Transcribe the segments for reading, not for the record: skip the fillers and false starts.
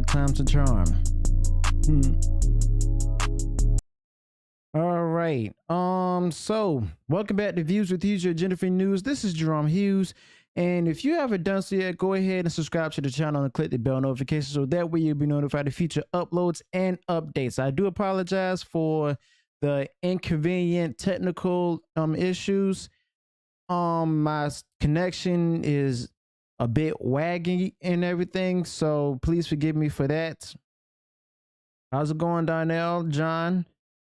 time to charm. All right. So welcome back to Views with Hughes, your agenda free news. This is Jerome Hughes. And if you haven't done so yet, go ahead and subscribe to the channel and click the bell notification so that way you'll be notified of future uploads and updates. I do apologize for the inconvenient technical issues. My connection is a bit waggy and everything, so please forgive me for that. How's it going, Darnell? John,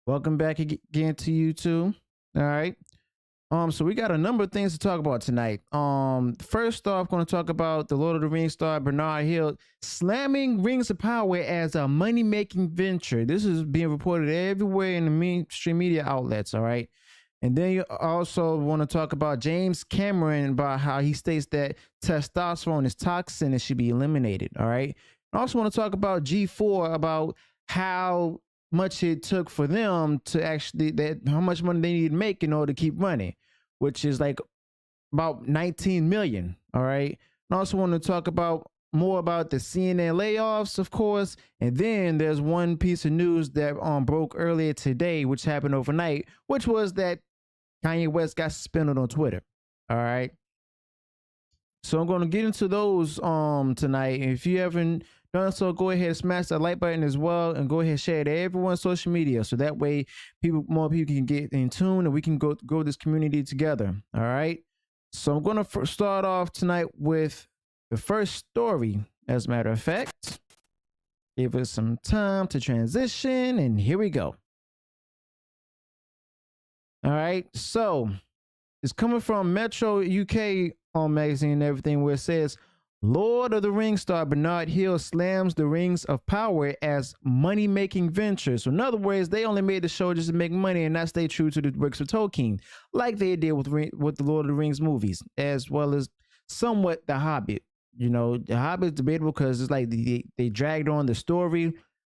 welcome back again to you too. All right. So we got a number of things to talk about tonight. First off, going to talk about the Lord of the Rings star Bernard Hill slamming Rings of Power as a money-making venture. This is being reported everywhere in the mainstream media outlets. All right. And then you also want to talk about James Cameron, about how he states that testosterone is toxic and it should be eliminated. All right. I also want to talk about G4, about how much it took for them to actually, how much money they need to make in order to keep running, which is like about 19 million. All right. I also want to talk about more about the CNN layoffs, of course. And then there's one piece of news that broke earlier today, which happened overnight, which was that Kanye West got suspended on Twitter. All right. So I'm going to get into those tonight. If you haven't done so, go ahead and smash that like button as well, and go ahead and share it to everyone's social media, so that way more people can get in tune and we can grow this community together. All right. So I'm going to start off tonight with the first story. As a matter of fact, give us some time to transition, and here we go. All right. So it's coming from Metro UK magazine and everything, where it says Lord of the Rings star Bernard Hill slams the Rings of Power as money-making venture. So in other words, they only made the show just to make money and not stay true to the works of Tolkien, like they did with the Lord of the Rings movies, as well as somewhat The Hobbit. You know, The Hobbit's debatable because it's like they dragged on the story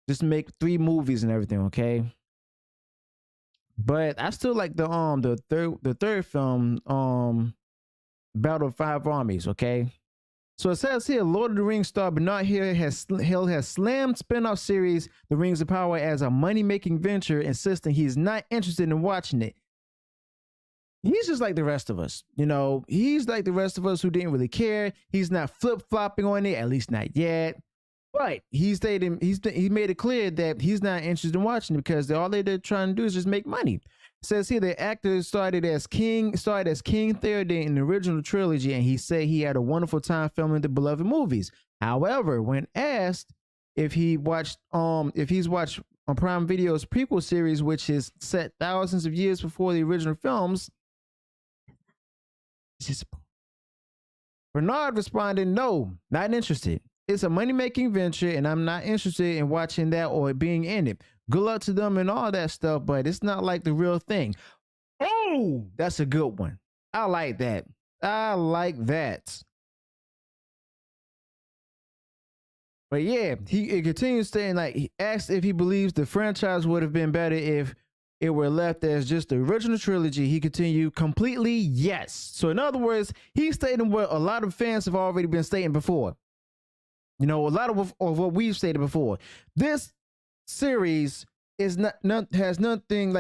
just to make 3 movies and everything. Okay, but I still like the third film, Battle of 5 Armies. Okay. So it says here, Lord of the Rings star Bernard Hill has slammed spin-off series The Rings of Power as a money-making venture, insisting he's not interested in watching it. He's just like the rest of us. You know, he's like the rest of us who didn't really care. He's not flip-flopping on it, at least not yet. But he made it clear that he's not interested in watching it because all they're trying to do is just make money. It says here the actor started as King Theoden in the original trilogy, and he said he had a wonderful time filming the beloved movies. However, when asked if he's watched on Prime Video's prequel series, which is set thousands of years before the original films, Bernard responded, "No, not interested. It's a money-making venture, and I'm not interested in watching that or being in it. Good luck to them and all that stuff, but it's not like the real thing." Oh, that's a good one. I like that. I like that. But yeah, he continues saying, like, he asked if he believes the franchise would have been better if it were left as just the original trilogy. He continued, completely yes. So in other words, he's stating what a lot of fans have already been stating before. You know, a lot of what we've stated before. This series is has nothing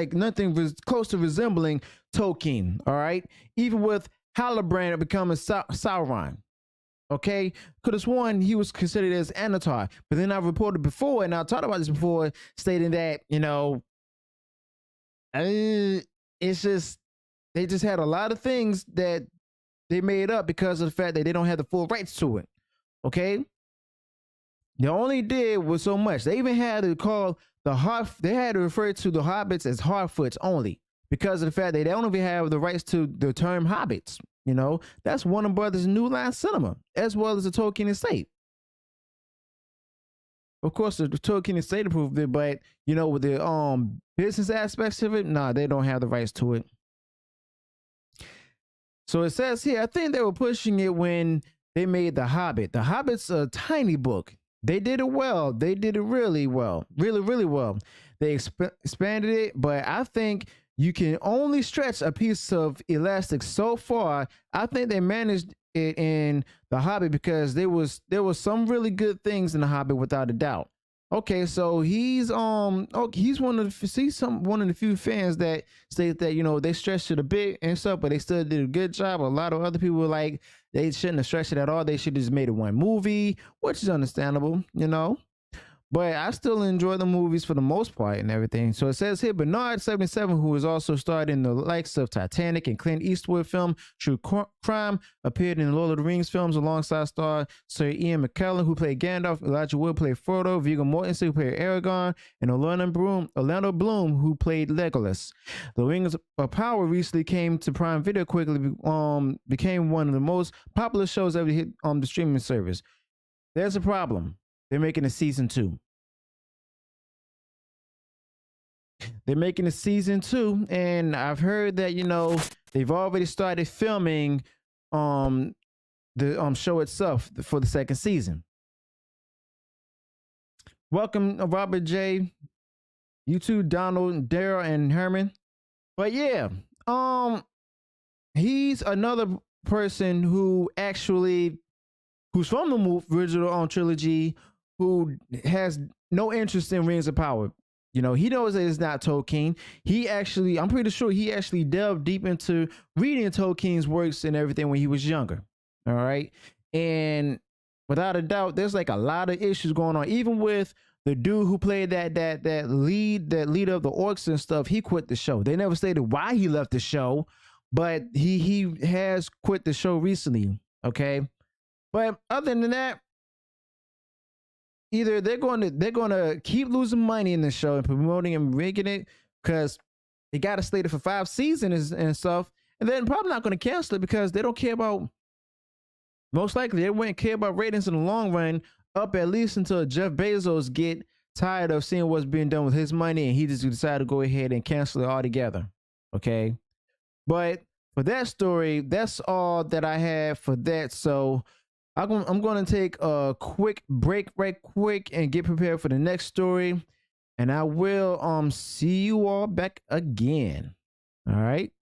close to resembling Tolkien. All right, even with Halbrand becoming Sauron. Okay, could have sworn he was considered as Anatar, but then I reported before, and I talked about this before, stating that, you know, it's just they just had a lot of things that they made up because of the fact that they don't have the full rights to it. Okay. They only did was so much. They even had to call they had to refer to the hobbits as Harfoots only because of the fact that they don't even have the rights to the term hobbits. You know, that's Warner Brothers' New Line Cinema, as well as the Tolkien estate. Of course, the Tolkien estate approved it, but you know, with the business aspects of it, nah, they don't have the rights to it. So it says here, I think they were pushing it when they made The Hobbit. The Hobbit's a tiny book. They did it well. They did it really well. Really, really well. They expanded it, but I think you can only stretch a piece of elastic so far. I think they managed it in the Hobbit because there was some really good things in the Hobbit without a doubt. Okay, so he's one of the few fans that state that they stretched it a bit and stuff, but they still did a good job. A lot of other people were like they shouldn't have stretched it at all. They should have just made it one movie, which is understandable. But I still enjoy the movies for the most part and everything. So it says here, Bernard 77, who has also starred in the likes of Titanic and Clint Eastwood film True Crime, appeared in the Lord of the Rings films alongside star Sir Ian McKellen, who played Gandalf, Elijah Wood played Frodo, Viggo Mortensen, who played Aragorn, and Orlando Bloom, who played Legolas. The Rings of Power recently came to Prime Video quickly, became one of the most popular shows ever hit on the streaming service. There's a problem. They're making a season 2. They're making a season 2, and I've heard that they've already started filming the show itself for the second season. Welcome, Robert J. You too, Donald, Daryl, and Herman. But yeah, he's another person who's from the original trilogy, who has no interest in Rings of Power. He knows that it's not Tolkien. I'm pretty sure he actually delved deep into reading Tolkien's works and everything when he was younger. All right. And without a doubt, there's like a lot of issues going on. Even with the dude who played that leader of the orcs and stuff, he quit the show. They never stated why he left the show, but he has quit the show recently. Okay. But other than that, either they're going to keep losing money in the show and promoting and making it because they got it slated for 5 seasons and stuff, and then probably not going to cancel it because they don't care about. Most likely, they wouldn't care about ratings in the long run, up at least until Jeff Bezos get tired of seeing what's being done with his money, and he just decided to go ahead and cancel it altogether. Okay, but for that story, that's all that I have for that. So I'm going to take a quick break right quick and get prepared for the next story. And I will see you all back again. All right.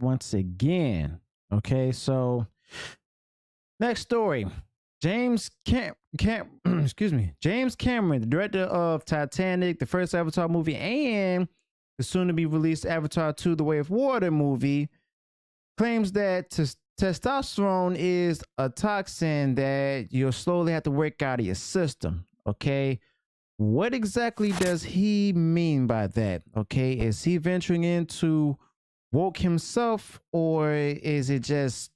once again. Okay, so next story. James Cameron, the director of Titanic, the first Avatar movie, and the soon-to-be released Avatar 2: The Way of Water movie, claims that testosterone is a toxin that you'll slowly have to work out of your system. Okay, what exactly does he mean by that? Okay, is he venturing into woke himself, or is it just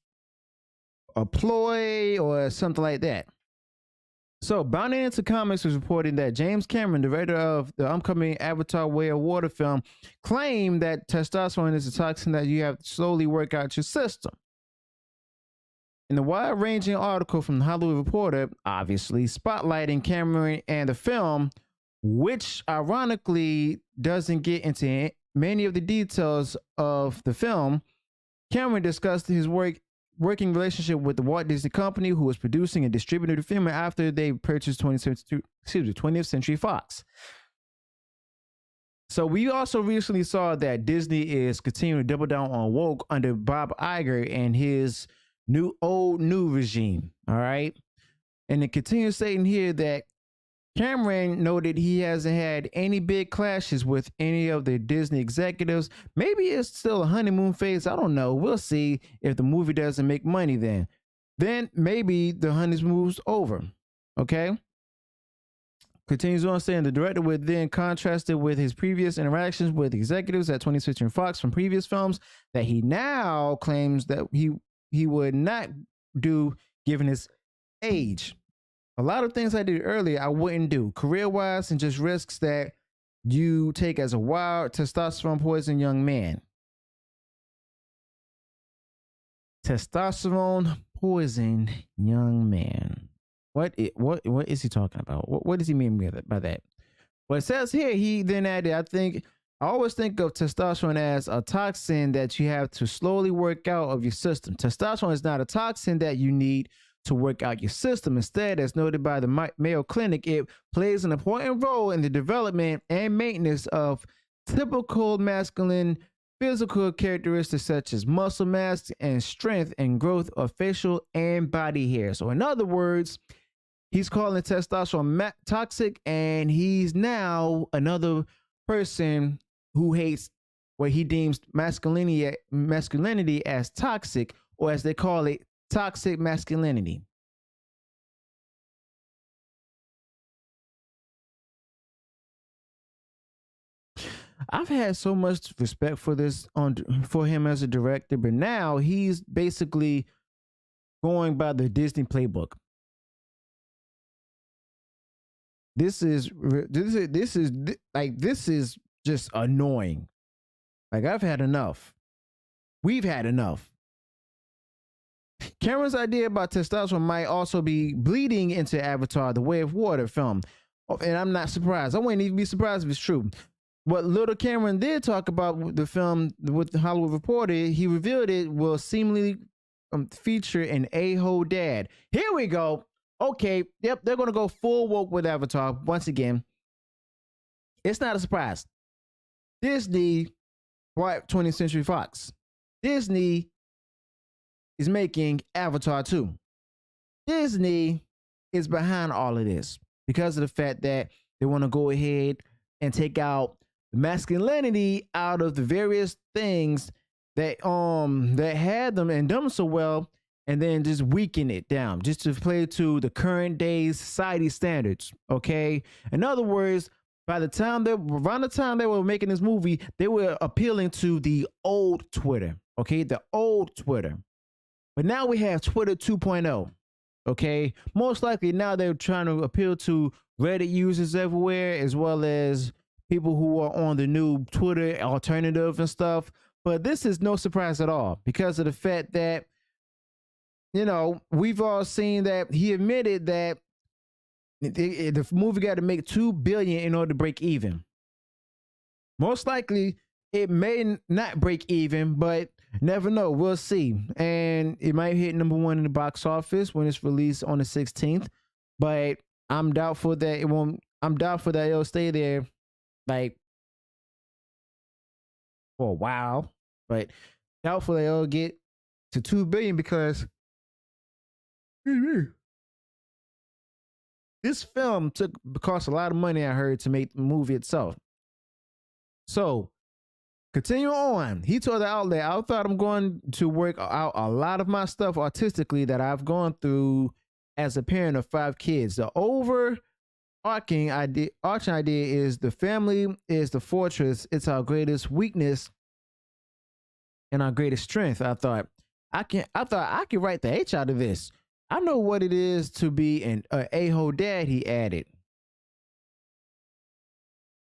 a ploy or something like that? So, Bounding Into Comics was reporting that James Cameron, director of the upcoming Avatar: Way of Water film, claimed that testosterone is a toxin that you have to slowly work out your system. In the wide-ranging article from the Hollywood Reporter, obviously spotlighting Cameron and the film, which ironically doesn't get into many of the details of the film, Cameron discussed his working relationship with the Walt Disney Company, who was producing and distributing the film after they purchased 20th Century Fox. So we also recently saw that Disney is continuing to double down on woke under Bob Iger and his new regime. All right. And it continues stating here that Cameron noted he hasn't had any big clashes with any of the Disney executives. Maybe it's still a honeymoon phase. I don't know. We'll see if the movie doesn't make money then. Then maybe the honeymoon's over. Okay. Continues on saying the director would then contrast it with his previous interactions with executives at 20th Century Fox from previous films that he now claims that he would not do given his age. A lot of things I did earlier I wouldn't do career-wise and just risks that you take as a wild testosterone poison young man. Testosterone poison young man. What is he talking about? What does he mean by that? Well, it says here, he then added, I always think of testosterone as a toxin that you have to slowly work out of your system. Testosterone is not a toxin that you need to work out your system. Instead, as noted by the Mayo Clinic, it plays an important role in the development and maintenance of typical masculine physical characteristics such as muscle mass and strength and growth of facial and body hair. So in other words, he's calling testosterone toxic, and he's now another person who hates what he deems masculinity as toxic, or as they call it, toxic masculinity. I've had so much respect for for him as a director, but now he's basically going by the Disney playbook. This is just annoying. Like, I've had enough. We've had enough. Cameron's idea about testosterone might also be bleeding into Avatar: The Way of Water film. And I'm not surprised. I wouldn't even be surprised if it's true. What little Cameron did talk about the film with the Hollywood Reporter, he revealed it will seemingly feature an a-hole dad. Here we go. Okay, yep, they're going to go full woke with Avatar once again. It's not a surprise. Disney bought 20th Century Fox. Disney is making Avatar 2. Disney is behind all of this because of the fact that they want to go ahead and take out the masculinity out of the various things that had them and done so well, and then just weaken it down just to play to the current day's society standards. Okay, in other words, around the time they were making this movie, they were appealing to the old Twitter. Okay, the old Twitter. But now we have Twitter 2.0. Okay, most likely now they're trying to appeal to Reddit users everywhere, as well as people who are on the new Twitter alternative and stuff. But this is no surprise at all because of the fact that, you know, we've all seen that he admitted that the movie got to make $2 billion in order to break even. Most likely it may not break even, but never know. We'll see. And it might hit #1 in the box office when it's released on the 16th. But I'm doubtful that it won't. I'm doubtful that it'll stay there like for a while. But Doubtful they'll get to 2 billion because this film cost a lot of money, I heard, to make the movie itself. So continue on. He told the outlet, I thought I'm going to work out a lot of my stuff artistically that I've gone through as a parent of 5 kids. The overarching idea is the family is the fortress. It's our greatest weakness and our greatest strength. I thought I could write the H out of this. I know what it is to be an a-hole dad, he added.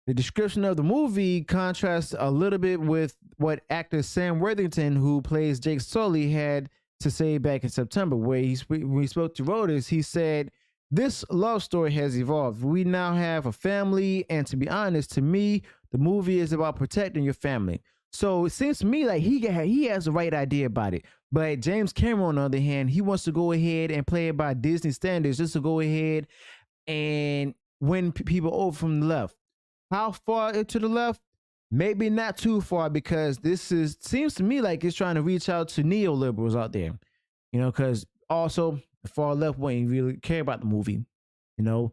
The description of the movie contrasts a little bit with what actor Sam Worthington, who plays Jake Sully, had to say back in September, where when he spoke to Reuters. He said, "This love story has evolved. We now have a family, and to be honest, to me, the movie is about protecting your family." So it seems to me like he has the right idea about it. But James Cameron, on the other hand, he wants to go ahead and play it by Disney standards, just to go ahead and win people over from the left. How far to the left? Maybe not too far, because seems to me like it's trying to reach out to neoliberals out there, because also the far left wouldn't really care about the movie. The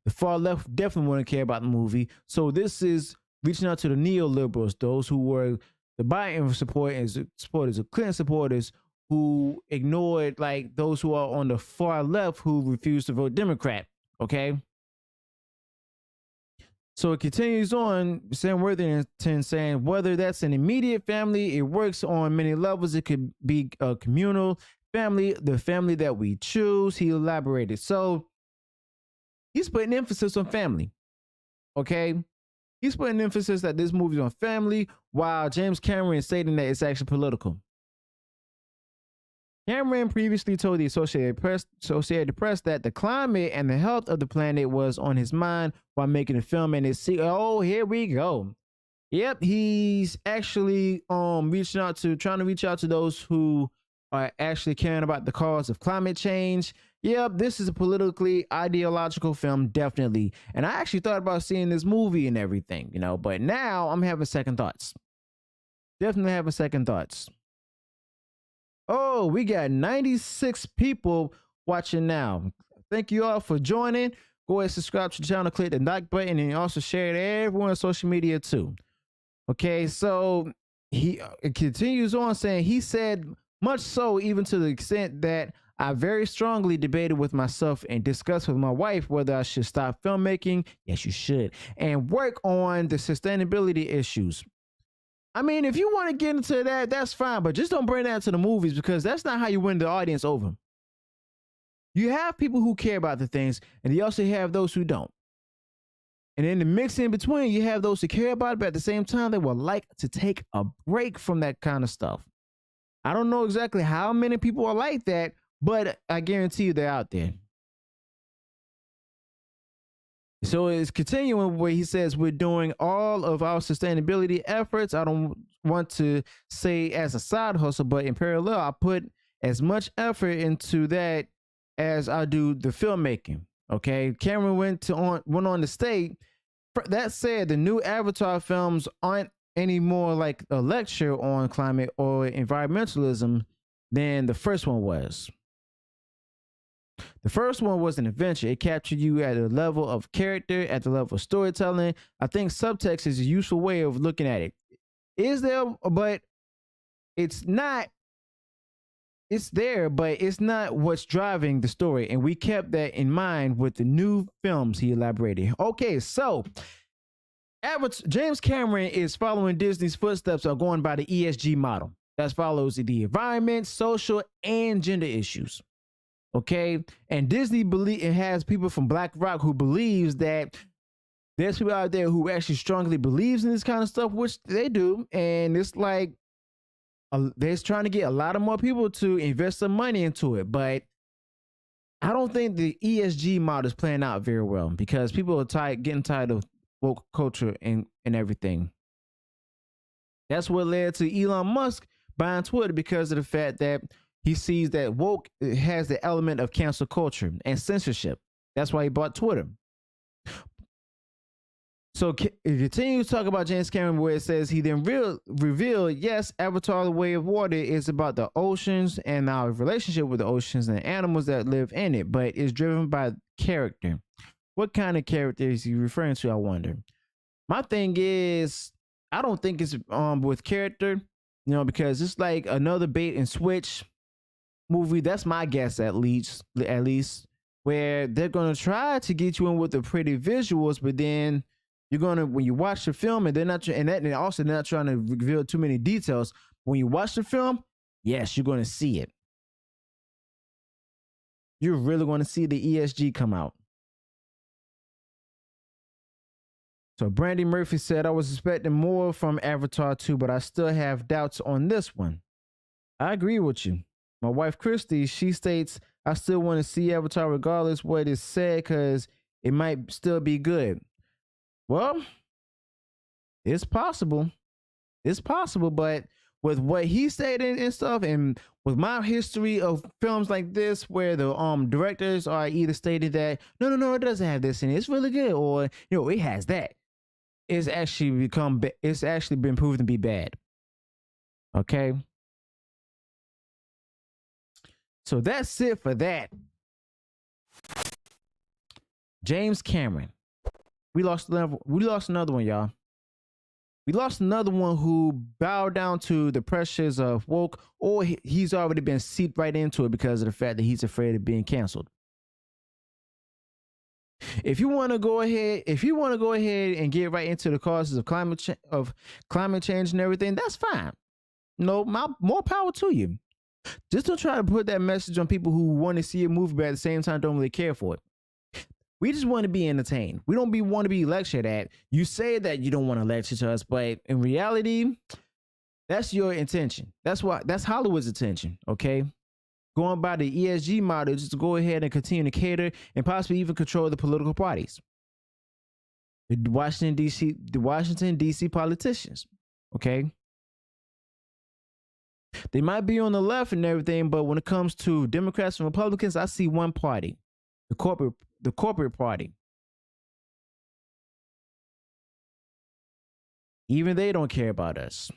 far left definitely wouldn't care about the movie. So this is reaching out to the neoliberals, those who were the Biden supporters of Clinton supporters, who ignored like those who are on the far left who refuse to vote Democrat. Okay. So it continues on, Sam Worthington saying, whether that's an immediate family, it works on many levels. It could be a communal family, the family that we choose, he elaborated. So he's putting emphasis on family. Okay. He's putting emphasis that this movie's on family, while James Cameron is stating that it's actually political. Cameron previously told the Associated Press that the climate and the health of the planet was on his mind while making the film, and oh, here we go. Yep, he's actually trying to reach out to those who are actually caring about the cause of climate change. Yep, this is a politically ideological film, definitely. And I actually thought about seeing this movie and everything, but now I'm having second thoughts. Definitely having second thoughts. Oh, we got 96 people watching now. Thank you all for joining. Go ahead and subscribe to the channel, click the like button, and also share it to everyone on social media too. Okay, so he continues on saying, he said, much so even to the extent that I very strongly debated with myself and discussed with my wife whether I should stop filmmaking. Yes, you should. And work on the sustainability issues. I mean, if you want to get into that, that's fine, but just don't bring that to the movies, because that's not how you win the audience over. You have people who care about the things, and you also have those who don't. And in the mix in between, you have those who care about it, but at the same time, they would like to take a break from that kind of stuff. I don't know exactly how many people are like that, but I guarantee you they're out there. So it's continuing where he says, we're doing all of our sustainability efforts. I don't want to say as a side hustle, but in parallel, I put as much effort into that as I do the filmmaking. Okay. Cameron went on to state, that said, the new Avatar films aren't any more like a lecture on climate or environmentalism than the first one was. The first one was an adventure. It captured you at a level of character, at the level of storytelling. I think subtext is a useful way of looking at it. Is there, but it's not. It's there, but it's not what's driving the story. And we kept that in mind with the new films, he elaborated. Okay, so James Cameron is following Disney's footsteps of going by the ESG model. That follows the environment, social, and gender issues. Okay, and Disney has people from Black Rock who believes that there's people out there who actually strongly believes in this kind of stuff, which they do, and it's like they're trying to get a lot of more people to invest some money into it. But I don't think the ESG model is playing out very well, because people are getting tired of woke culture and everything. That's what led to Elon Musk buying Twitter, because of the fact that he sees that woke has the element of cancel culture and censorship. That's why he bought Twitter. So it continues to talk about James Cameron, where it says he then revealed, yes, Avatar: The Way of Water is about the oceans and our relationship with the oceans and the animals that live in it, but it's driven by character. What kind of character is he referring to, I wonder? My thing is, I don't think it's with character, because it's like another bait and switch movie. That's my guess, at least, where they're gonna try to get you in with the pretty visuals, but then you're gonna, when you watch the film, and they're not, and also they're not trying to reveal too many details. When you watch the film, yes, you're gonna see it. You're really gonna see the ESG come out. So Brandy Murphy said, I was expecting more from Avatar 2, but I still have doubts on this one. I agree with you. My wife Christy, she states, I still want to see Avatar regardless what is said, because it might still be good. Well, it's possible. It's possible, but with what he stated and stuff, and with my history of films like this, where the directors are either stating that no, it doesn't have this in it, it's really good, or it has that, it's actually been proven to be bad. Okay, so that's it for that. James Cameron. We lost another one, y'all. We lost another one who bowed down to the pressures of woke, or he's already been seeped right into it because of the fact that he's afraid of being canceled. If you want to go ahead and get right into the causes of climate change and everything, that's fine. More power to you. Just don't try to put that message on people who want to see a movie, but at the same time don't really care for it. We just want to be entertained. We don't want to be lectured at. You say that you don't want to lecture to us, but in reality, that's your intention. That's Hollywood's intention, okay? Going by the ESG model, just to go ahead and continue to cater and possibly even control the political parties. The Washington, D.C. politicians, okay? They might be on the left and everything, but when it comes to Democrats and Republicans, I see one party, the corporate party. Even they don't care about us.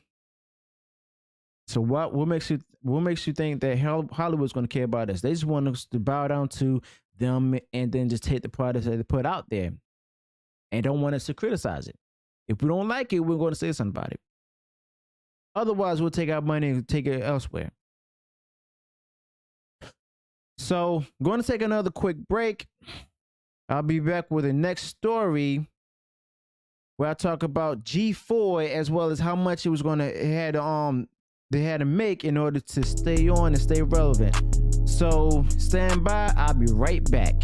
So what makes you think that Hollywood's going to care about us? They just want us to bow down to them and then just take the products that they put out there and don't want us to criticize it. If we don't like it, we're going to say something about it. Otherwise, we'll take our money and take it elsewhere. So I'm going to take another quick break. I'll be back with the next story where I talk about G4 as well as how much it was going to they had to make in order to stay on and stay relevant. So stand by. I'll be right back.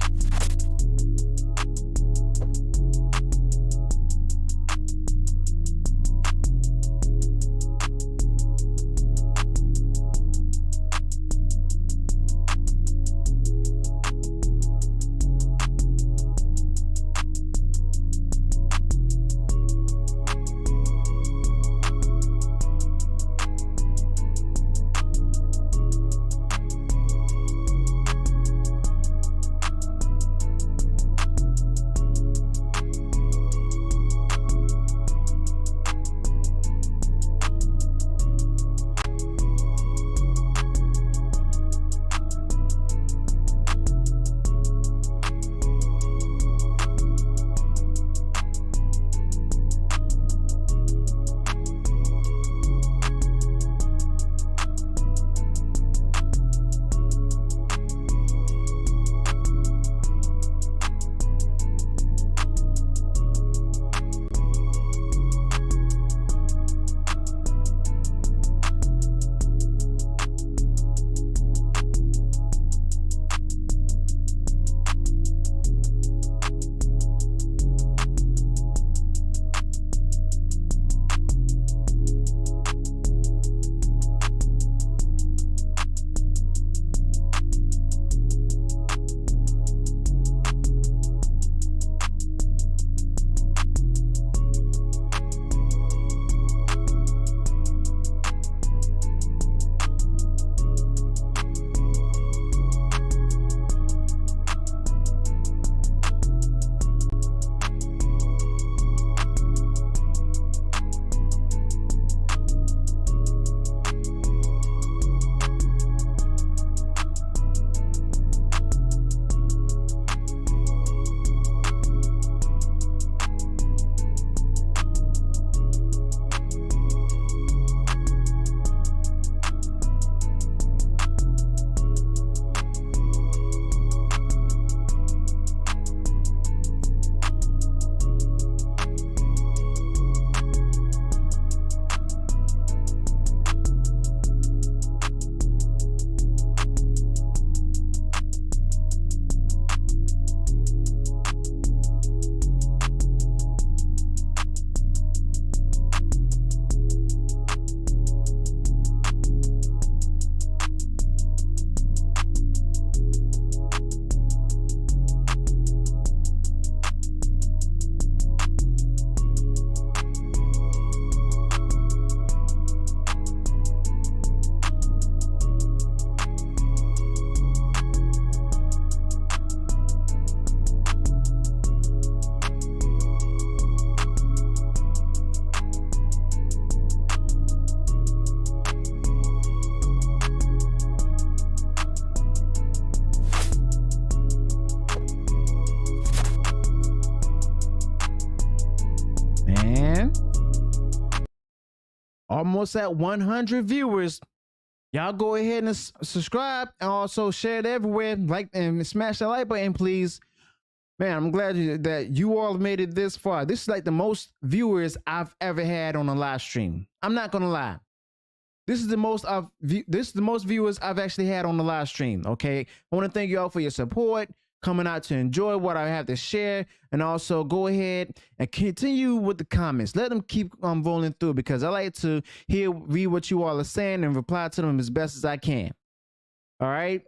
Man, almost at 100 viewers. Y'all go ahead and subscribe and also share it everywhere. Like and smash that like button, please. Man, I'm glad that you all made it this far. This is like the most viewers I've ever had on a live stream. I'm not gonna lie. This is the most viewers I've actually had on the live stream. Okay, I want to thank you all for your support, coming out to enjoy what I have to share, and also go ahead and continue with the comments. Let them keep rolling through because I like to read what you all are saying and reply to them as best as I can. All right.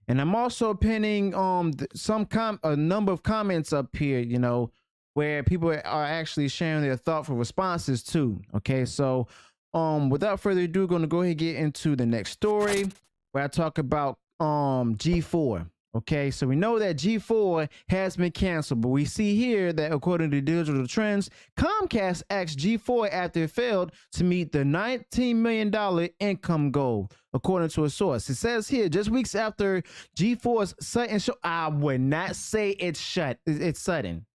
And I'm also pinning a number of comments up here, you know, where people are actually sharing their thoughtful responses too. Okay, so without further ado, going to go ahead and get into the next story where I talk about G4. Okay, so we know that G4 has been canceled, but we see here that according to Digital Trends, Comcast asked G4 after it failed to meet the $19 million income goal, according to a source. It says here, just weeks after G4's sudden show, I would not say it's sudden.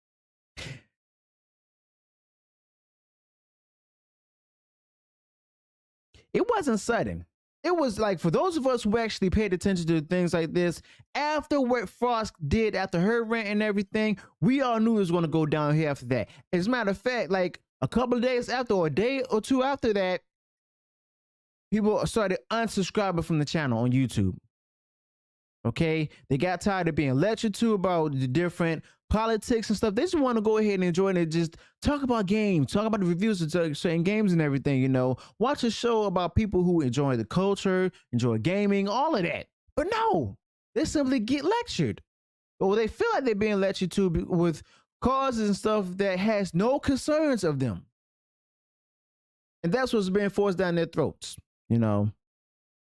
It wasn't sudden. It was like, for those of us who actually paid attention to things like this, after what Frost did after her rant and everything, we all knew it was going to go down here after that. As a matter of fact, like a couple of days after, or a day or two after that, people started unsubscribing from the channel on YouTube. Okay, they got tired of being lectured to about the different politics and stuff. They just want to go ahead and enjoy it and just talk about games, talk about the reviews of certain games and everything, you know. Watch a show about people who enjoy the culture, enjoy gaming, all of that. But no, they simply get lectured. Or they feel like they're being lectured to with causes and stuff that has no concerns of them. And that's what's being forced down their throats, you know.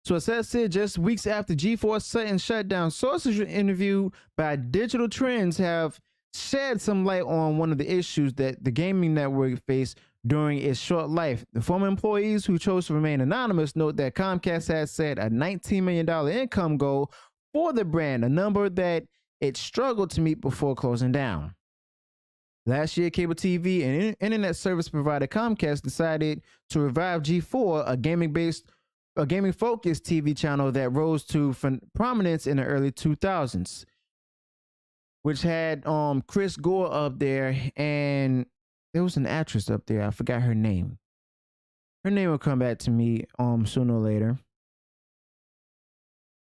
So it says here, just weeks after G4's sudden shutdown, sources interviewed by Digital Trends have shed some light on one of the issues that the gaming network faced during its short life. The former employees who chose to remain anonymous note that Comcast has set a $19 million income goal for the brand, a number that it struggled to meet before closing down. Last year, cable TV and internet service provider Comcast decided to revive G4, a gaming-focused TV channel that rose to prominence in the early 2000s, which had Chris Gore up there, and there was an actress up there. I forgot her name. Her name will come back to me sooner or later.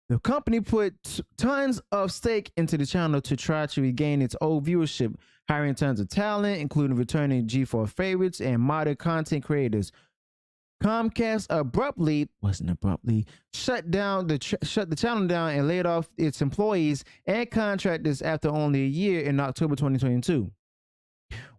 The company put tons of stake into the channel to try to regain its old viewership, hiring tons of talent, including returning G4 favorites and modern content creators. Comcast shut the channel down and laid off its employees and contractors after only a year in October 2022.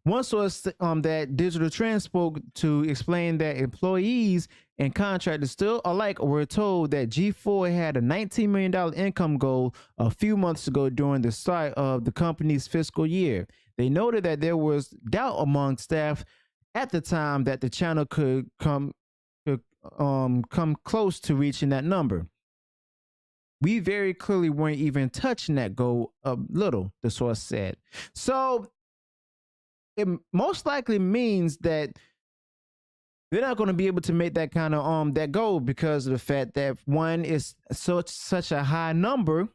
One source that Digital Trends spoke to explained that employees and contractors still alike were told that G4 had a $19 million income goal a few months ago during the start of the company's fiscal year. They noted that there was doubt among staff at the time that the channel could come close to reaching that number. We very clearly weren't even touching that goal a little, the source said. So it most likely means that they're not going to be able to make that kind of that goal because of the fact that one is such a high number,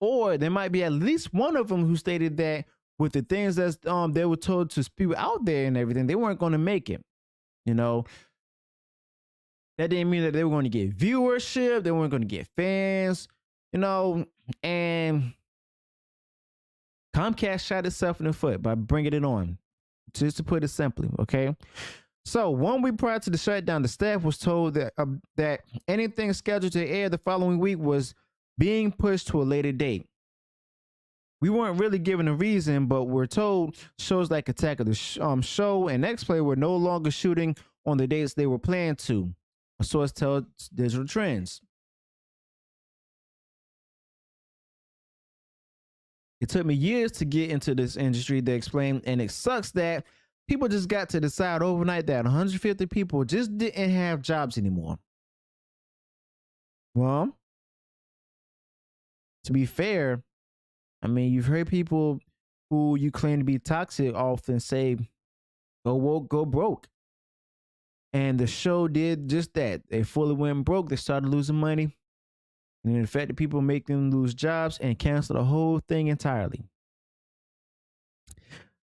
or there might be at least one of them who stated that with the things that they were told to spew out there and everything, they weren't going to make it. You know, that didn't mean that they were going to get viewership, they weren't going to get fans, you know, and Comcast shot itself in the foot by bringing it on, just to put it simply, okay? So 1 week prior to the shutdown, the staff was told that anything scheduled to air the following week was being pushed to a later date. We weren't really given a reason, but we're told shows like Attack of the Show and X-Play were no longer shooting on the dates they were planned to, a source tells Digital Trends. It took me years to get into this industry, they explained, and it sucks that people just got to decide overnight that 150 people just didn't have jobs anymore. Well, to be fair, I mean, you've heard people who you claim to be toxic often say, go woke, go broke. And the show did just that. They fully went broke. They started losing money. And it affected people, make them lose jobs and cancel the whole thing entirely.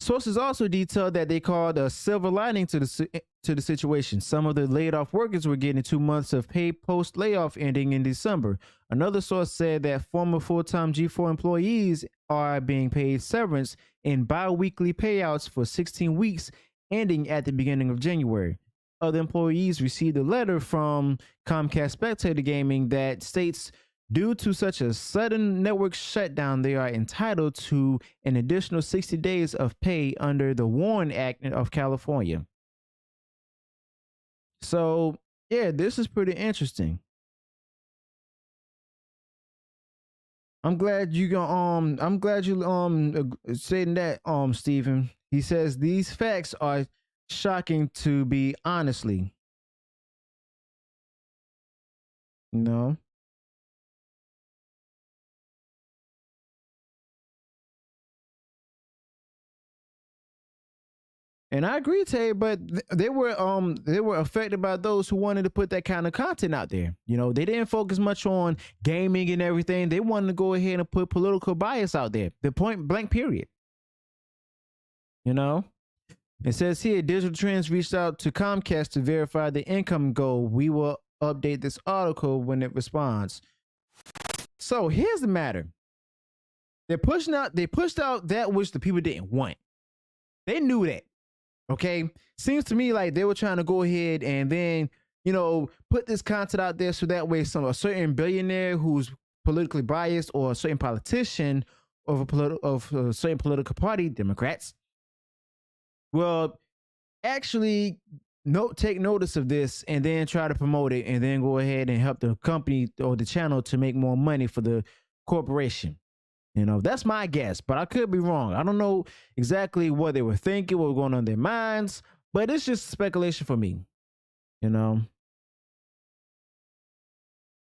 Sources also detailed that they called a silver lining to the situation. Some of the laid off workers were getting 2 months of pay post layoff ending in December. Another source said that former full-time G4 employees are being paid severance in bi-weekly payouts for 16 weeks ending at the beginning of January. Other employees received a letter from Comcast Spectator Gaming that states, due to such a sudden network shutdown, they are entitled to an additional 60 days of pay under the WARN Act of California. So, yeah, this is pretty interesting. I'm glad you saying that, Stephen. He says these facts are shocking to be honestly. No. And I agree, Tay, but they were affected by those who wanted to put that kind of content out there. You know, they didn't focus much on gaming and everything. They wanted to go ahead and put political bias out there. The point blank period. You know? It says here, Digital Trends reached out to Comcast to verify the income goal. We will update this article when it responds. So here's the matter. They pushed out that which the people didn't want. They knew that. Okay. Seems to me like they were trying to go ahead and then, you know, put this content out there so that way a certain billionaire who's politically biased or a certain politician of a certain political party, Democrats, will actually take notice of this and then try to promote it and then go ahead and help the company or the channel to make more money for the corporation. You know, that's my guess, but I could be wrong. I don't know exactly what they were thinking, what was going on in their minds, but it's just speculation for me, you know.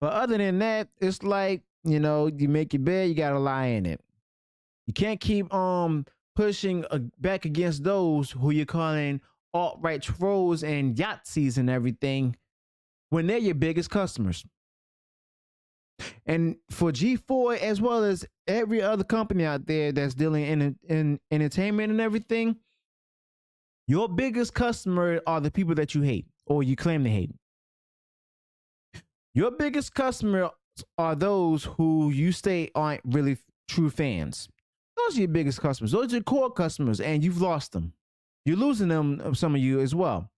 But other than that, it's like, you know, you make your bed, you gotta lie in it. You can't keep pushing back against those who you're calling alt-right trolls and Yahtzees and everything when they're your biggest customers. And for G4, as well as every other company out there that's dealing in entertainment and everything, your biggest customer are the people that you hate or you claim to hate. Your biggest customer are those who you say aren't really true fans. Those are your biggest customers. Those are your core customers, and you've lost them. You're losing them, some of you as well.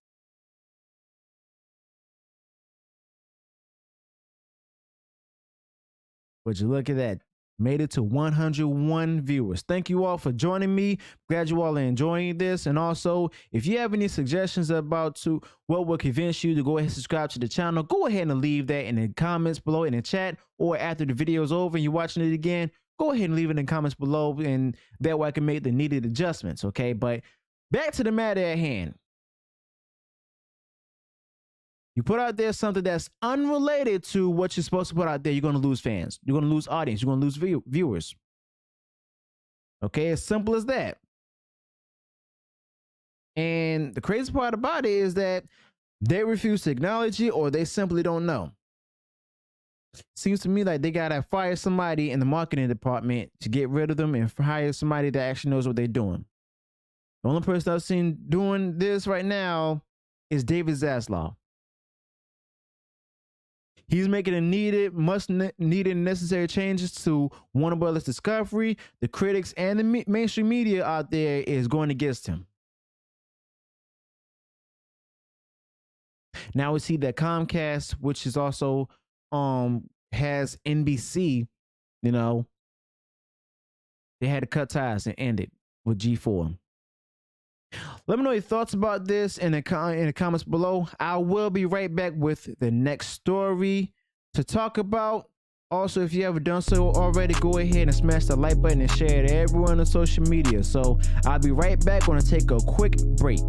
But you look at that. Made it to 101 viewers. Thank you all for joining me. Glad you all are enjoying this. And also, if you have any suggestions about what will convince you to go ahead and subscribe to the channel, go ahead and leave that in the comments below in the chat, or after the video is over and you're watching it again, go ahead and leave it in the comments below, and that way I can make the needed adjustments. Okay, but back to the matter at hand. You put out there something that's unrelated to what you're supposed to put out there, you're going to lose fans. You're going to lose audience. You're going to lose viewers. Okay, as simple as that. And the crazy part about it is that they refuse to acknowledge it, or they simply don't know. Seems to me like they got to fire somebody in the marketing department to get rid of them and hire somebody that actually knows what they're doing. The only person I've seen doing this right now is David Zaslav. He's making needed necessary changes to Warner Brothers Discovery. The critics and the mainstream media out there is going against him. Now we see that Comcast, which is also has NBC, you know, they had to cut ties and end it with G4. Let me know your thoughts about this in the comments below. I will be right back with the next story to talk about. Also, if you haven't done so already, go ahead and smash the like button and share it to everyone on social media. So I'll be right back. Going to take a quick break.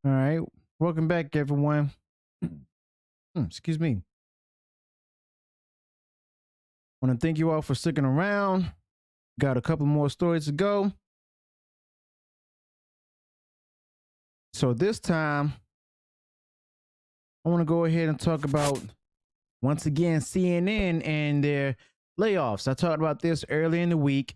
All right. Welcome back, everyone. Excuse me. I want to thank you all for sticking around. Got a couple more stories to go. So this time, I want to go ahead and talk about, once again, CNN and their layoffs. I talked about this earlier in the week,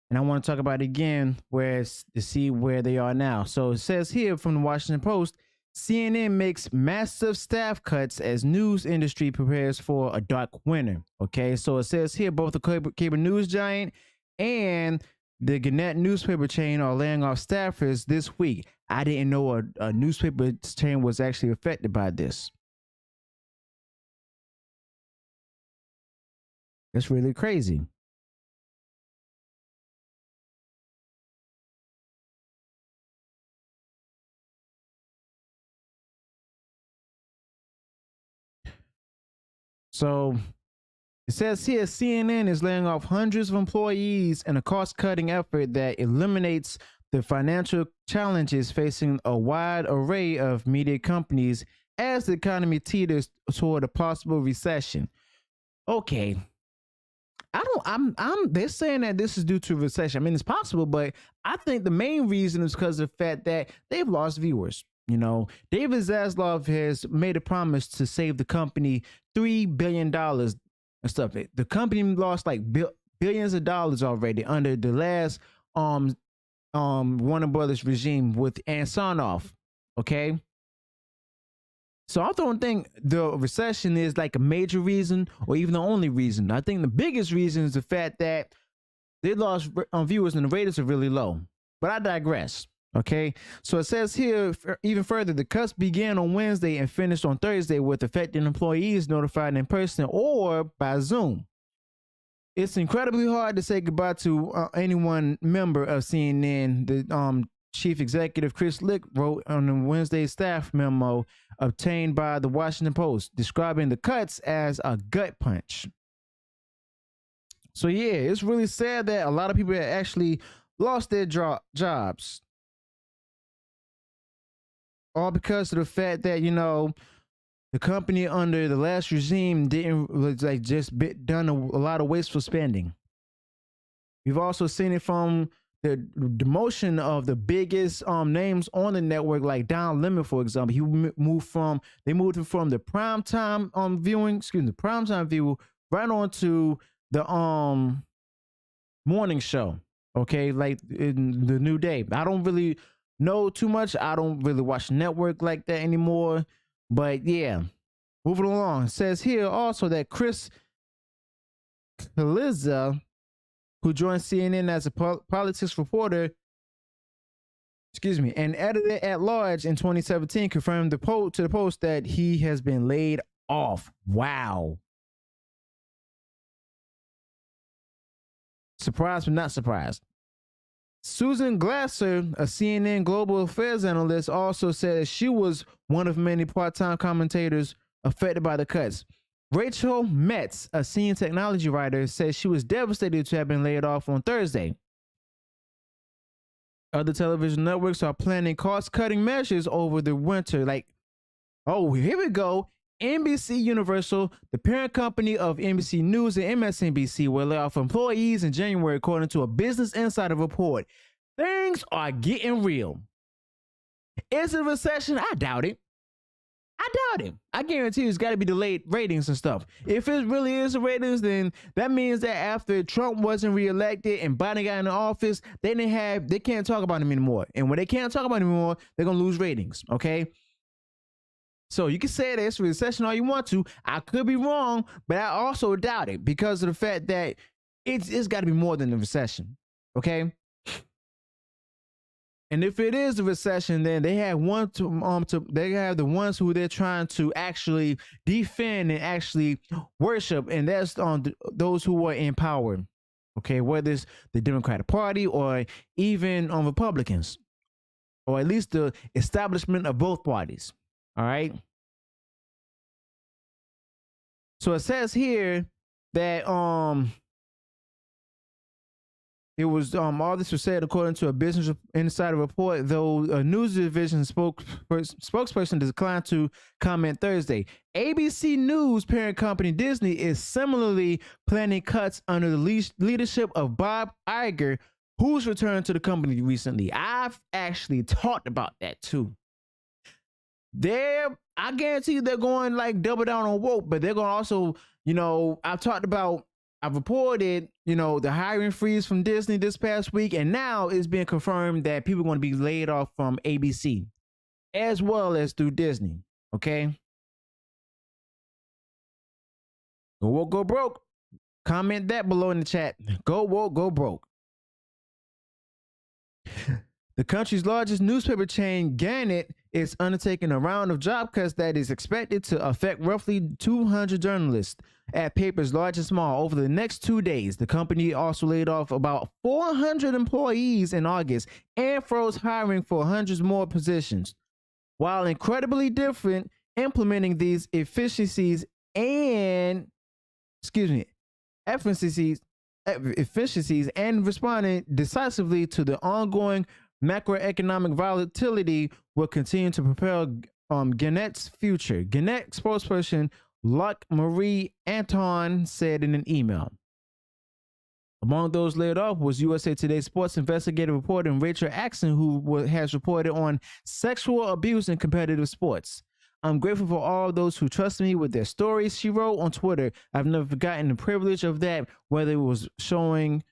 and I want to talk about it again to see where they are now. So it says here from the Washington Post, CNN makes massive staff cuts as news industry prepares for a dark winter. Okay, so it says here both the cable news giant and the Gannett newspaper chain are laying off staffers this week. I didn't know a newspaper chain was actually affected by this. That's really crazy. So it says here CNN is laying off hundreds of employees in a cost cutting effort that eliminates the financial challenges facing a wide array of media companies as the economy teeters toward a possible recession. Okay. They're saying that this is due to recession. I mean, it's possible, but I think the main reason is because of the fact that they've lost viewers. You know, David Zaslav has made a promise to save the company $3 billion and stuff. The company lost like billions of dollars already under the last Warner Brothers regime with Ansonoff. Okay. So I don't think the recession is like a major reason or even the only reason. I think the biggest reason is the fact that they lost viewers and the ratings are really low. But I digress. Okay, so it says here even further, the cuts began on Wednesday and finished on Thursday with affected employees notified in person or by Zoom. It's incredibly hard to say goodbye to any one member of CNN. The chief executive Chris Lick wrote on a Wednesday staff memo obtained by the Washington Post, describing the cuts as a gut punch. So yeah, it's really sad that a lot of people actually lost their jobs, all because of the fact that, you know, the company under the last regime didn't like just done a lot of wasteful spending. We've also seen it from the demotion of the biggest names on the network, like Don Lemon, for example. They moved him from the primetime primetime view right on to the morning show. Okay, like in the New Day. I don't really know too much. I don't really watch network like that anymore. But yeah, moving along. It says here also that Chris Kaliza, who joined CNN as a politics reporter, and editor at large in 2017, confirmed to the Post that he has been laid off. Wow. Surprised but not surprised. Susan Glasser, a CNN global affairs analyst, also said she was one of many part-time commentators affected by the cuts. Rachel Metz, a senior technology writer, says she was devastated to have been laid off on Thursday. Other television networks are planning cost-cutting measures over the winter. Like, oh, here we go. NBC Universal, the parent company of NBC News and MSNBC, will lay off employees in January, according to a Business Insider report. Things are getting real. Is it a recession? I doubt it. I guarantee you it's got to be delayed ratings and stuff. If it really is a ratings, then that means that after Trump wasn't reelected and Biden got in the office, they can't talk about him anymore. And when they can't talk about him anymore, they're going to lose ratings, okay? So you can say that it's a recession all you want to. I could be wrong, but I also doubt it because of the fact that it's got to be more than a recession, okay? And if it is a recession, then they have they have the ones who they're trying to actually defend and actually worship, and that's those who are in power, okay? Whether it's the Democratic Party or even Republicans, or at least the establishment of both parties. All right. So it says here that It was all this was said according to a Business Insider report, though a news division spokesperson declined to comment Thursday. ABC News parent company Disney is similarly planning cuts under the leadership of Bob Iger, who's returned to the company recently. I've actually talked about that too. I guarantee you they're going like double down on woke, but they're going to also, I've reported, the hiring freeze from Disney this past week, and now it's being confirmed that people are going to be laid off from ABC as well as through Disney. Okay. Go woke, go broke. Comment that below in the chat. Go woke, go broke. The country's largest newspaper chain, Gannett, is undertaking a round of job cuts that is expected to affect roughly 200 journalists at papers large and small over the next 2 days. The company also laid off about 400 employees in August and froze hiring for hundreds more positions. While incredibly different, implementing these efficiencies and responding decisively to the ongoing macroeconomic volatility will continue to propel Gannett's future. Gannett spokesperson Luc Marie Anton said in an email. Among those laid off was USA Today sports investigative reporter Rachel Axon, who has reported on sexual abuse in competitive sports. I'm grateful for all those who trust me with their stories, she wrote on Twitter. I've never forgotten the privilege of that, whether it was showing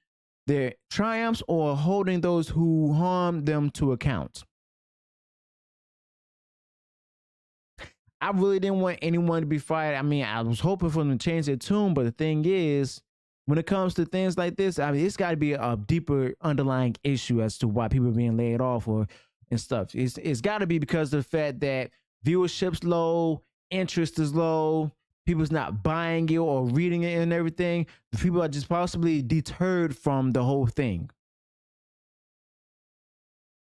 their triumphs or holding those who harmed them to account. I really didn't want anyone to be fired. I mean, I was hoping for them to change their tune, but the thing is, when it comes to things like this, I mean, it's got to be a deeper underlying issue as to why people are being laid off and stuff. It's got to be because of the fact that viewership's low, interest is low, people's not buying it or reading it and everything. People are just possibly deterred from the whole thing.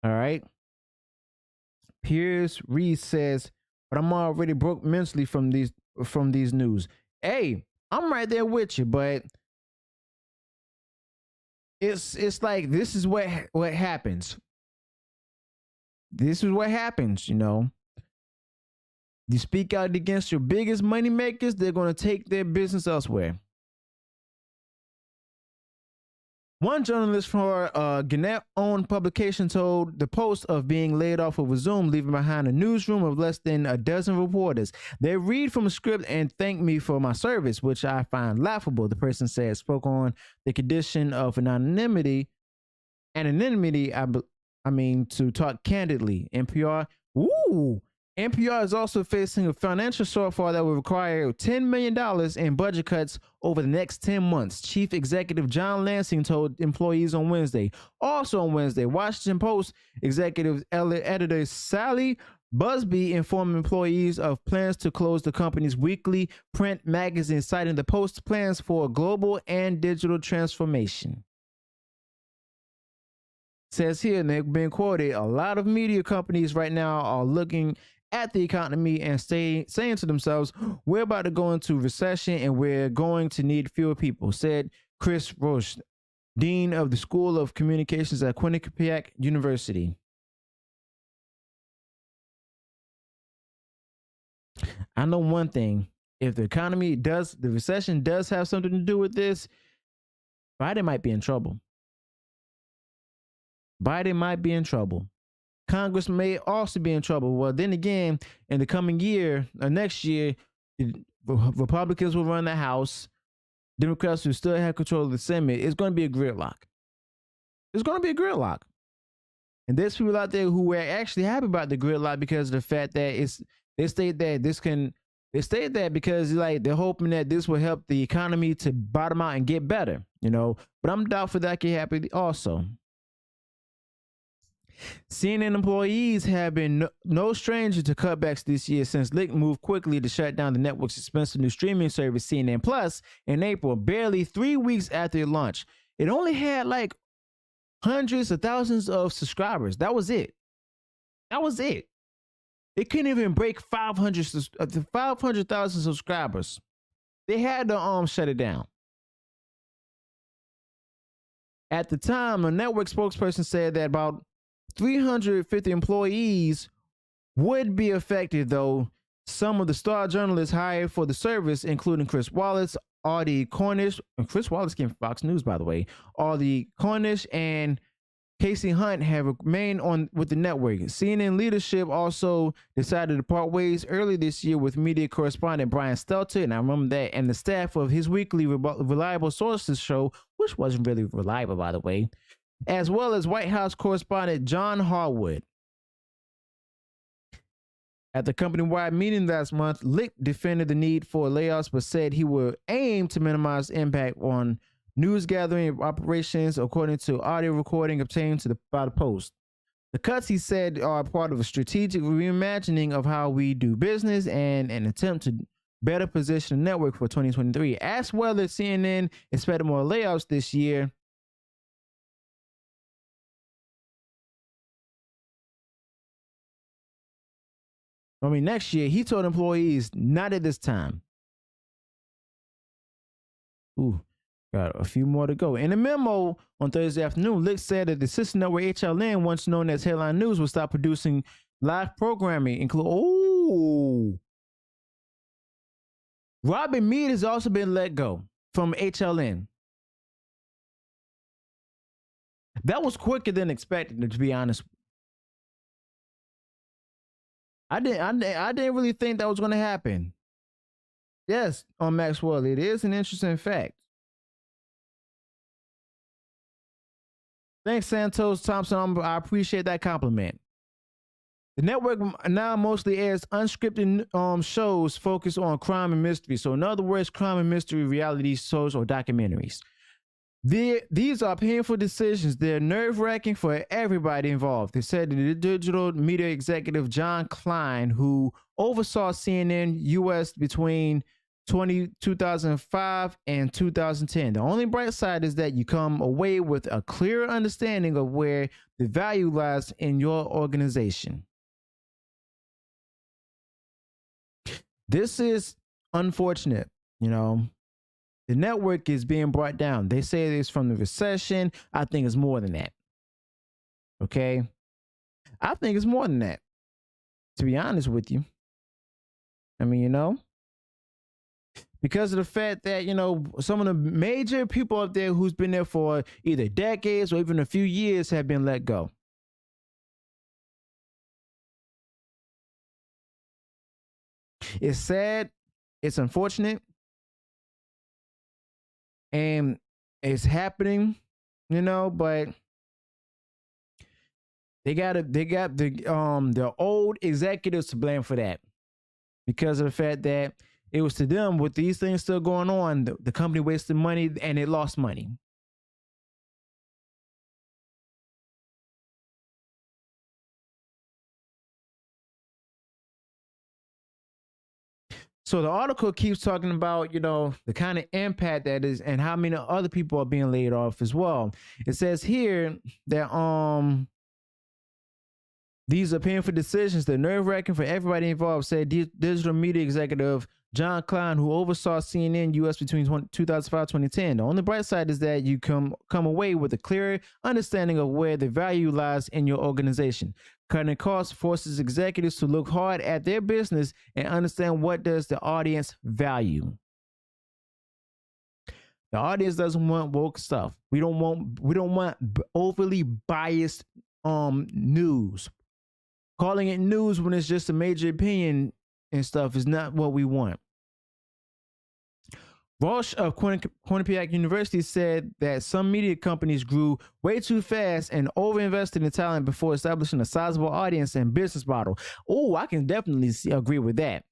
All right. Piers Reed says, but I'm already broke mentally from these news. Hey, I'm right there with you, but it's like this is what happens. This is what happens, You speak out against your biggest money makers, they're going to take their business elsewhere. One journalist for a Gannett-owned publication told the Post of being laid off over Zoom, leaving behind a newsroom of less than a dozen reporters. They read from a script and thank me for my service, which I find laughable, the person said, spoke on the condition of anonymity, I mean, to talk candidly. NPR is also facing a financial shortfall that will require $10 million in budget cuts over the next 10 months, Chief Executive John Lansing told employees on Wednesday. Also on Wednesday, Washington Post executive editor Sally Busby informed employees of plans to close the company's weekly print magazine, citing the Post's plans for global and digital transformation. Says here, and they've been quoted, a lot of media companies right now are looking at the economy and saying to themselves, we're about to go into recession and we're going to need fewer people, said Chris Roche, Dean of the School of Communications at Quinnipiac University. I know one thing, if the recession does have something to do with this, Biden might be in trouble. Congress may also be in trouble. Well, then again, in the coming year, or next year, Republicans will run the House. Democrats will still have control of the Senate. It's going to be a gridlock. And there's people out there who are actually happy about the gridlock because of the fact that they state that because like they're hoping that this will help the economy to bottom out and get better, But I'm doubtful that can happen also. CNN employees have been no stranger to cutbacks this year since Lick moved quickly to shut down the network's expensive new streaming service CNN Plus in April, barely 3 weeks after it launched. It only had like hundreds of thousands of subscribers. That was it. It couldn't even break 500,000 subscribers. They had to shut it down. At the time, a network spokesperson said that about 350 employees would be affected, though some of the star journalists hired for the service, including Chris Wallace, Audie Cornish, and Chris Wallace came from Fox News, by the way, Audie Cornish and Casey Hunt, have remained on with the network. CNN leadership also decided to part ways early this year with media correspondent Brian Stelter, and I remember that, and the staff of his weekly Reliable Sources show, which wasn't really reliable, by the way, as well as White House correspondent John Harwood. At the company-wide meeting last month, Licht defended the need for layoffs, but said he would aim to minimize impact on news gathering operations, according to audio recording obtained by the Post. The cuts, he said, are part of a strategic reimagining of how we do business and an attempt to better position the network for 2023. As well as CNN expected more layoffs this year. Next year, he told employees, not at this time. Ooh, got a few more to go. In a memo on Thursday afternoon, Licht said that the sister network HLN, once known as Headline News, will stop producing live programming, Robin Meade has also been let go from HLN. That was quicker than expected, to be honest. I didn't really think that was going to happen. Yes, on Maxwell, it is an interesting fact. Thanks, Santos Thompson. I appreciate that compliment. The network now mostly airs unscripted shows focused on crime and mystery. So, in other words, crime and mystery reality shows or documentaries. These are painful decisions. They're nerve-wracking for everybody involved. They said the digital media executive John Klein, who oversaw CNN US between 2005 and 2010. The only bright side is that you come away with a clear understanding of where the value lies in your organization. This is unfortunate, The network is being brought down. They say it's from the recession. I think it's more than that. Okay? I think it's more than that, to be honest with you. Because of the fact that, some of the major people up there who's been there for either decades or even a few years have been let go. It's sad. It's unfortunate. And it's happening, but they got the old executives to blame for that, because of the fact that it was to them, with these things still going on, the company wasted money and it lost money. So the article keeps talking about, the kind of impact that is and how many other people are being laid off as well. It says here that these are painful decisions. They're nerve-wracking for everybody involved, said digital media executive John Klein, who oversaw CNN US between 2005 and 2010. The only bright side is that you come away with a clearer understanding of where the value lies in your organization. Cutting costs forces executives to look hard at their business and understand what does the audience value. The audience doesn't want woke stuff. We don't want overly biased news. Calling it news when it's just a major opinion and stuff is not what we want. Walsh of Quinnipiac University said that some media companies grew way too fast and overinvested in talent before establishing a sizable audience and business model. Oh, I can definitely agree with that.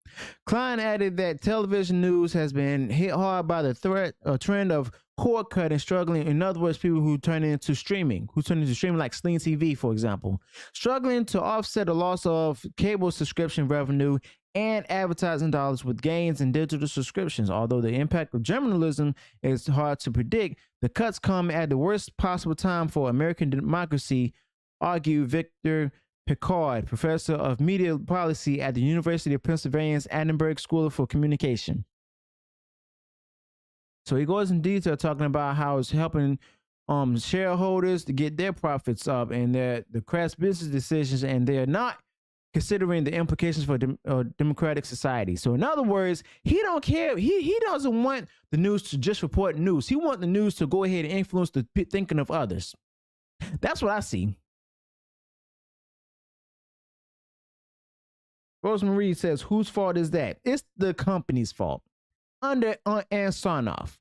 Klein added that television news has been hit hard by the trend of cord cutting, struggling. In other words, people who turn into streaming like Sling TV, for example, struggling to offset a loss of cable subscription revenue and advertising dollars with gains in digital subscriptions. Although the impact of journalism is hard to predict, the cuts come at the worst possible time for American democracy, argued Victor Picard, professor of media policy at the University of Pennsylvania's Annenberg School for Communication. So he goes in detail talking about how it's helping shareholders to get their profits up and the crass business decisions, and they're not considering the implications for democratic society. So in other words, he don't care. He doesn't want the news to just report news. He wants the news to go ahead and influence the thinking of others. That's what I see. Rosemarie says, whose fault is that? It's the company's fault. Under and Sarnoff.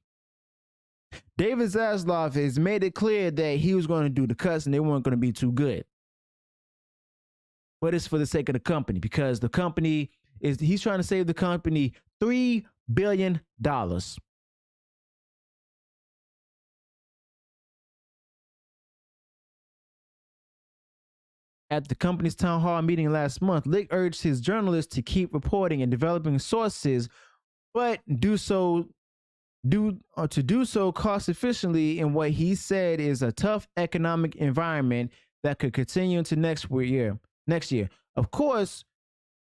David Zaslav has made it clear that he was going to do the cuts and they weren't going to be too good. But it's for the sake of the company, because the company he's trying to save the company $3 billion. At the company's town hall meeting last month, Lick urged his journalists to keep reporting and developing sources, but do so cost efficiently in what he said is a tough economic environment that could continue into next year. Of course,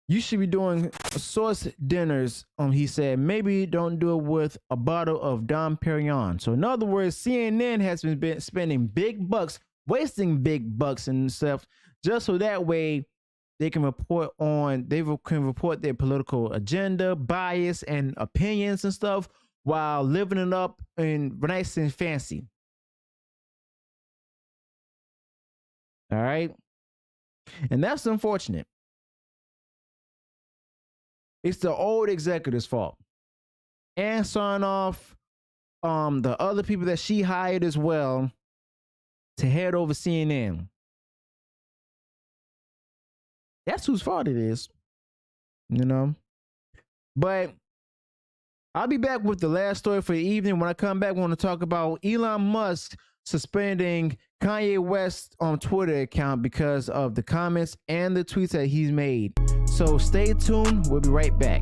you should be doing source dinners, he said. Maybe don't do it with a bottle of Dom Perignon. So in other words, CNN has been spending big bucks, wasting big bucks and stuff, just so that way they can report their political agenda, bias, and opinions and stuff, while living it up and nice and fancy. All right. And that's unfortunate. It's the old executive's fault. And Sarnoff, the other people that she hired as well to head over CNN. That's whose fault it is. You know? But I'll be back with the last story for the evening. When I come back, I want to talk about Elon Musk suspending Kanye West's Twitter account because of the comments and the tweets that he's made. So stay tuned. We'll be right back.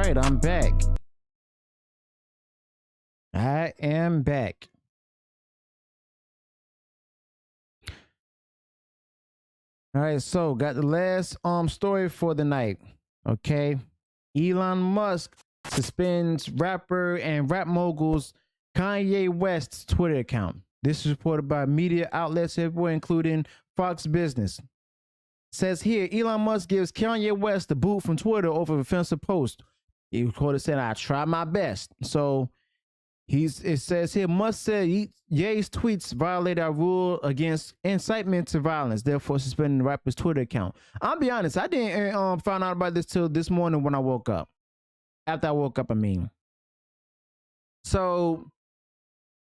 right, I'm back. I am back. All right, so got the last story for the night. Okay. Elon Musk suspends rapper and rap mogul's Kanye West's Twitter account. This is reported by media outlets everywhere, including Fox Business. Says here, Elon Musk gives Kanye West the boot from Twitter over offensive post. He was quoted saying, "I try my best." So it says here, Musk said Ye's tweets violate our rule against incitement to violence, therefore suspending the rapper's Twitter account. I'll be honest, I didn't find out about this till this morning when I woke up. After I woke up, I mean. So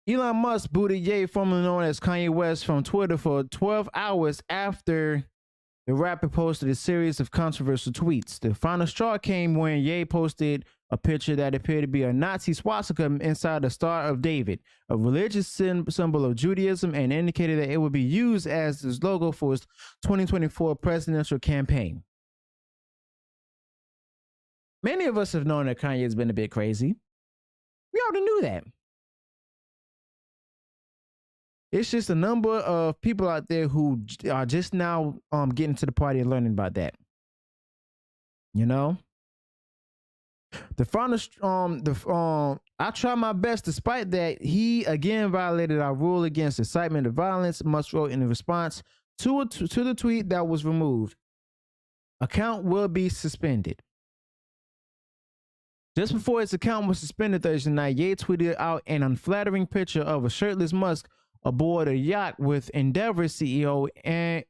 Elon Musk booted Ye, formerly known as Kanye West, from Twitter for 12 hours after the rapper posted a series of controversial tweets. The final straw came when Ye posted a picture that appeared to be a Nazi swastika inside the Star of David, a religious symbol of Judaism, and indicated that it would be used as his logo for his 2024 presidential campaign. Many of us have known that Kanye has been a bit crazy. We already knew that. It's just a number of people out there who are just now getting to the party and learning about that. You know, the final I try my best. Despite that, he again violated our rule against incitement to violence. Musk wrote in response to the tweet that was removed. Account will be suspended. Just before his account was suspended Thursday night, Ye tweeted out an unflattering picture of a shirtless Musk aboard a yacht with Endeavor CEO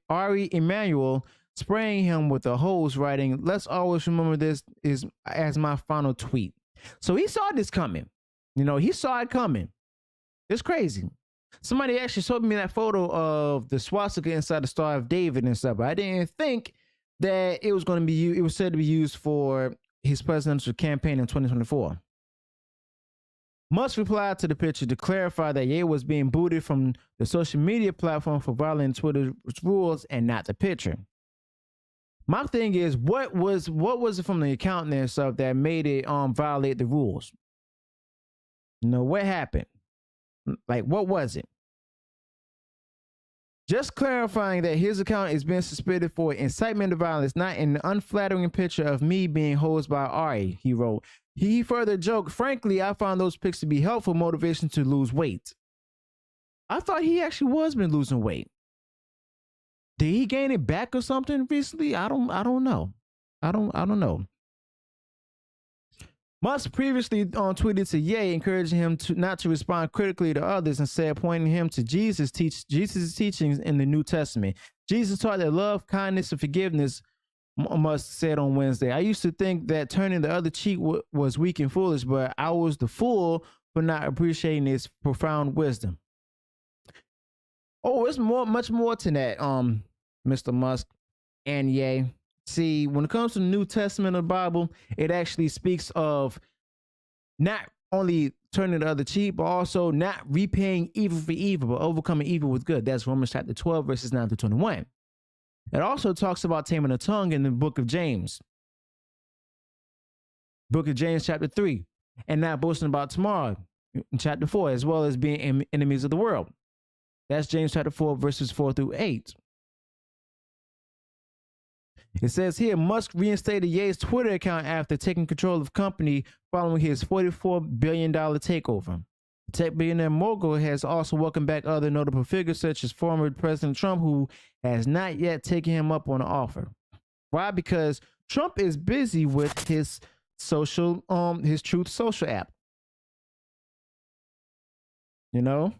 Ari Emanuel spraying him with a hose, writing, "Let's always remember this is as my final tweet." So he saw this coming. You know, he saw it coming. It's crazy. Somebody actually showed me that photo of the swastika inside the Star of David and stuff. But I didn't think that it was going to be. It was said to be used for his presidential campaign in 2024. Musk replied to the picture to clarify that Ye was being booted from the social media platform for violating Twitter's rules and not the picture. My thing is, what was it from the account and stuff that made it violate the rules? You know, what happened? Like, what was it? Just clarifying that his account is being suspended for incitement to violence, not an unflattering picture of me being hosed by Ari, he wrote. He further joked, "Frankly, I found those pics to be helpful motivation to lose weight." I thought he actually was been losing weight. Did he gain it back or something recently? I don't know. I don't know. Musk previously tweeted to Ye, encouraging him to not to respond critically to others, and said, pointing him to Jesus' teachings in the New Testament. Jesus taught that love, kindness, and forgiveness. Musk said on Wednesday, "I used to think that turning the other cheek was weak and foolish, but I was the fool for not appreciating its profound wisdom." Oh, it's much more to that, Mr. Musk and Ye. See, when it comes to the New Testament of the Bible, it actually speaks of not only turning the other cheek, but also not repaying evil for evil, but overcoming evil with good. That's Romans chapter 12, verses 9 to 21. It also talks about taming the tongue in the book of James. Book of James chapter 3. And not boasting about tomorrow in chapter 4, as well as being enemies of the world. That's James chapter 4, verses 4 through 8. It says here, Musk reinstated Ye's Twitter account after taking control of the company following his $44 billion takeover. The tech billionaire mogul has also welcomed back other notable figures such as former President Trump, who has not yet taken him up on the offer. Why? Because Trump is busy with his his Truth Social app. You know?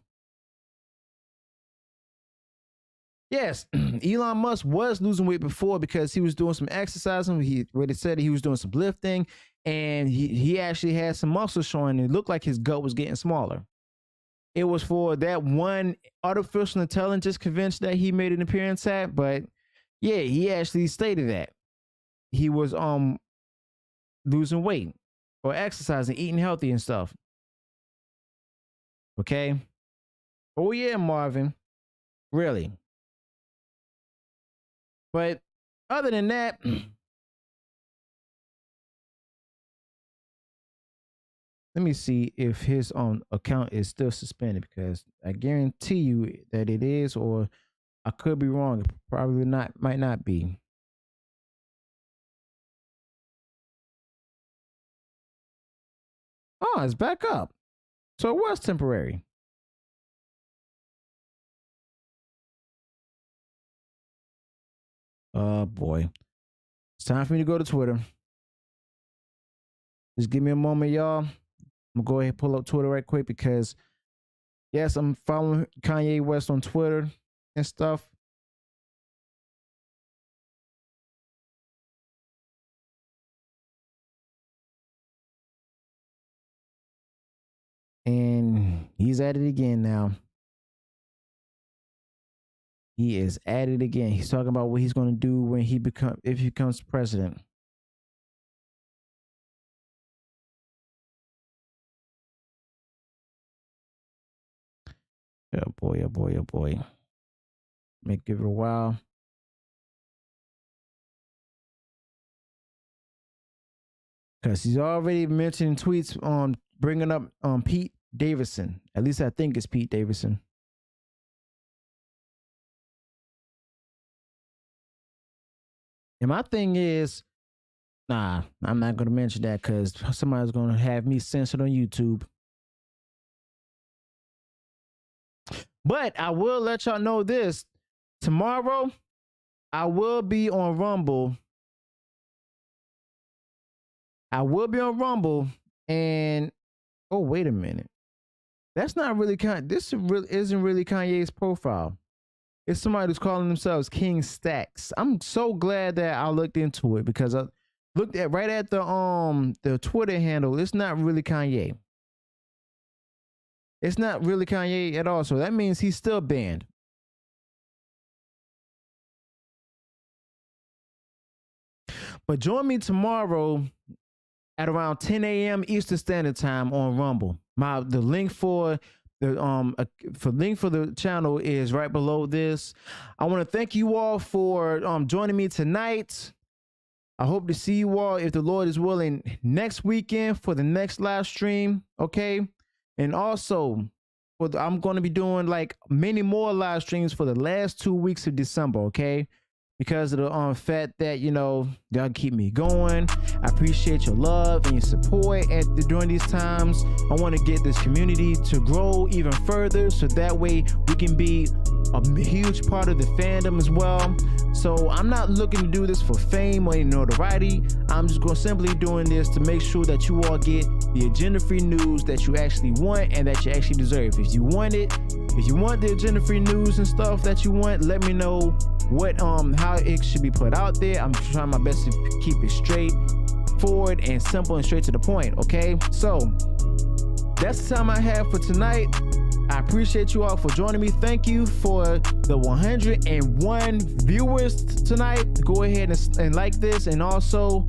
Yes, Elon Musk was losing weight before because he was doing some exercising. He already said he was doing some lifting, and he actually had some muscle showing. It looked like his gut was getting smaller. It was for that one artificial intelligence convention that he made an appearance at, but yeah, he actually stated that he was losing weight or exercising, eating healthy and stuff. Okay. Oh yeah, Marvin. Really. But other than that, let me see if his account is still suspended, because I guarantee you that it is, or I could be wrong. It probably might not be. Oh, it's back up. So it was temporary. Oh boy. It's time for me to go to Twitter. Just give me a moment, y'all. I'm gonna go ahead and pull up Twitter right quick because yes, I'm following Kanye West on Twitter and stuff. And he's at it again now. He is at it again. He's talking about what he's going to do when he becomes president. Oh boy, oh boy, oh boy. May give it a while. Because he's already mentioned tweets on bringing up Pete Davidson. At least I think it's Pete Davidson. And my thing is, nah, I'm not going to mention that because somebody's going to have me censored on YouTube. But I will let y'all know this. Tomorrow, I will be on Rumble. And oh, wait a minute. That's not really this isn't really Kanye's profile. It's somebody who's calling themselves King Stacks. I'm so glad that I looked into it because I looked at right at the Twitter handle. It's not really Kanye. It's not really Kanye at all. So that means he's still banned. But join me tomorrow at around 10 a.m. Eastern Standard Time on Rumble. The link for the channel is right below this. I want to thank you all for joining me tonight. I hope to see you all, if the Lord is willing, next weekend for the next live stream. Okay, and also I'm going to be doing like many more live streams for the last 2 weeks of December. Okay. Because of the fact that, you know, y'all keep me going. I appreciate your love and your support during these times. I want to get this community to grow even further so that way we can be a huge part of the fandom as well. So I'm not looking to do this for fame or any notoriety. I'm just simply doing this to make sure that you all get the agenda-free news that you actually want and that you actually deserve. If you want it, if you want the agenda-free news and stuff that you want, let me know how it should be put out there. I'm trying my best to keep it straight forward and simple and straight to the point. Okay, so that's the time I have for tonight. I appreciate you all for joining me. Thank you for the 101 viewers tonight. Go ahead and like this, and also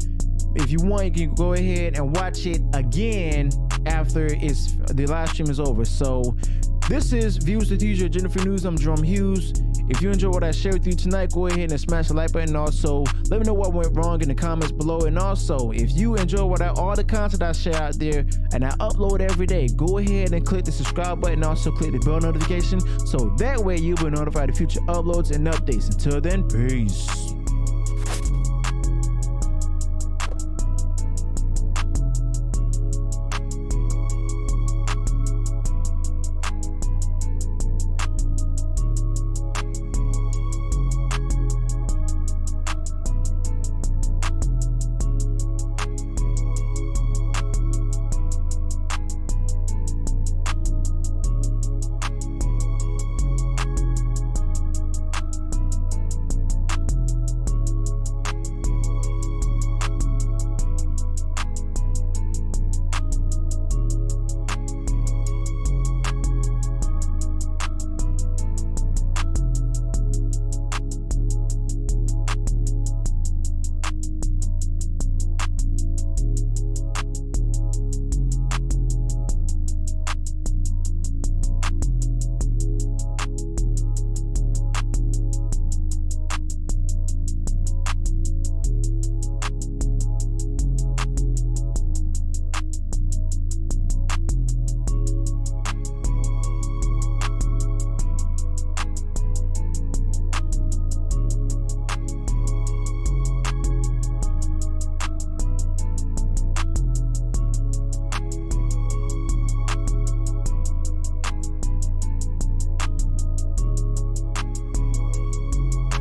if you want, you can go ahead and watch it again after the live stream is over. So this is Views with Usual Agenda-Free News. I'm J.r.r. Hughes. If you enjoy what I shared with you tonight, go ahead and smash the like button. And also, let me know what went wrong in the comments below. And also, if you enjoy all the content I share out there and I upload every day, go ahead and click the subscribe button. And also click the bell notification so that way you'll be notified of future uploads and updates. Until then, peace.